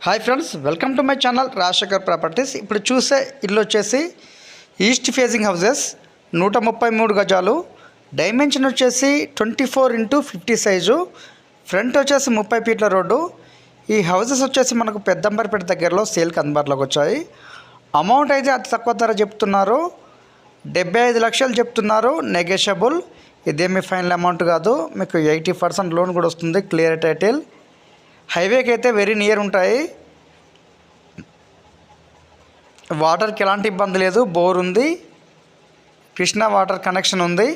Hi friends, welcome to my channel Rajasekhar properties. ఇప్పుడు చూసే ఇల్లు వచ్చేసి ఈస్ట్ ఫేసింగ్ హౌసెస్ 133 గజాలు, డైమెన్షన్ వచ్చేసి 24x50 సైజు, ఫ్రంట్ వచ్చేసి 30 ఫీట్ల రోడ్డు. ఈ హౌసెస్ వచ్చేసి మనకు పెద్దంబర్పేట దగ్గరలో సేల్కి అందుబాటులోకి వచ్చాయి. అమౌంట్ అయితే అతి తక్కువ ధర చెప్తున్నారు, 75 లక్షలు చెప్తున్నారు, నెగోషియబుల్. ఇదేమి ఫైనల్ అమౌంట్ కాదు, మీకు 80% లోన్ కూడా వస్తుంది, క్లియర్ టైటిల్. హైవేకి అయితే వెరీ నియర్ ఉంటాయి, వాటర్కి ఎలాంటి ఇబ్బంది లేదు, బోర్ ఉంది, కృష్ణా వాటర్ కనెక్షన్ ఉంది.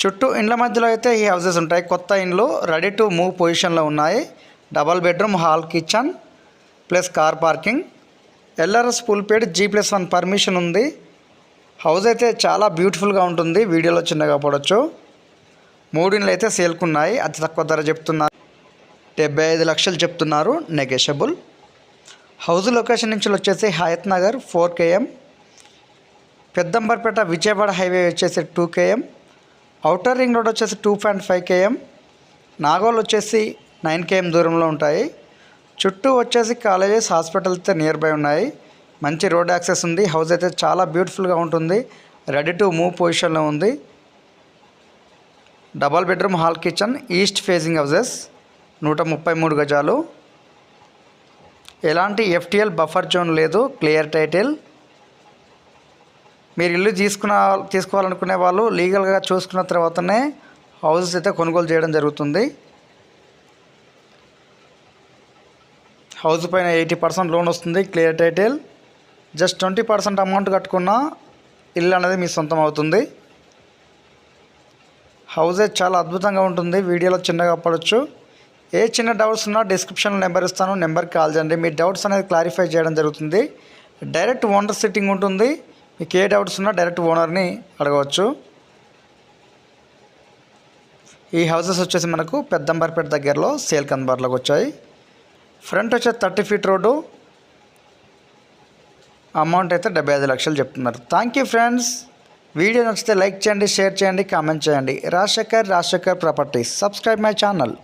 చుట్టూ ఇండ్ల మధ్యలో అయితే ఈ హౌసెస్ ఉంటాయి. కొత్త ఇండ్లు రెడీ టు మూవ్ పొజిషన్లో ఉన్నాయి. Double bedroom, hall, kitchen plus car parking, LRS full పేడ్, G+1 పర్మిషన్ ఉంది. హౌస్ అయితే చాలా బ్యూటిఫుల్గా ఉంటుంది, వీడియోలో చిన్నగా పడవచ్చు. 3 ఇండ్లు అయితే సేల్కున్నాయి, అతి తక్కువ ధర చెప్తున్నారు, 75 లక్షలు చెప్తున్నారు, నెగోషియబుల్. హౌస్ లొకేషన్ నుంచి వచ్చేసి హయత్ నగర్ 4 km, పెద్దంబర్పేట విజయవాడ హైవే వచ్చేసి 2 km, ఔటర్ రింగ్ రోడ్ వచ్చేసి 2.5 km, నాగోల్ వచ్చేసి 9 km దూరంలో ఉంటాయి. చుట్టూ వచ్చేసి కాలేజెస్, హాస్పిటల్స్ అయితే నియర్ బై ఉన్నాయి. మంచి రోడ్ యాక్సెస్ ఉంది. హౌస్ అయితే చాలా బ్యూటిఫుల్గా ఉంటుంది, రెడీ టు మూవ్ పొజిషన్లో ఉంది. Double bedroom, hall, kitchen, east facing houses, 133 గజాలు. ఎలాంటి FTL బఫర్ జోన్ లేదు, క్లియర్ టైటిల్. మీరు ఇల్లు తీసుకోవాలనుకునే వాళ్ళు లీగల్గా చూసుకున్న తర్వాతనే హౌసెస్ అయితే కొనుగోలు చేయడం జరుగుతుంది. హౌస్ పైన 80% లోన్ వస్తుంది, క్లియర్ టైటిల్. జస్ట్ 20% అమౌంట్ కట్టుకున్న ఇల్లు అనేది మీ సొంతం అవుతుంది. హౌస్ చాలా అద్భుతంగా ఉంటుంది, వీడియోలో చిన్నగా పడవచ్చు. ఏ చిన్న డౌట్స్ ఉన్నా డిస్క్రిప్షన్లో నెంబర్ ఇస్తాను, నెంబర్కి కాల్ చేయండి. మీ డౌట్స్ అనేది క్లారిఫై చేయడం జరుగుతుంది. డైరెక్ట్ ఓనర్ సిట్టింగ్ ఉంటుంది, మీకు ఏ డౌట్స్ ఉన్నా డైరెక్ట్ ఓనర్ని అడగవచ్చు. ఈ హౌసెస్ వచ్చేసి మనకు పెద్దంబర్పేట దగ్గరలో సేల్కి అందుబాటులోకి వచ్చాయి. ఫ్రంట్ వచ్చేసి 30 ఫీట్ రోడ్డు, అమౌంట్ అయితే 75 లక్షలు చెప్తున్నారు. Thank you friends. వీడియో నచ్చితే లైక్ చేయండి, షేర్ చేయండి, కామెంట్ చేయండి. Rajasekhar properties. Subscribe my channel.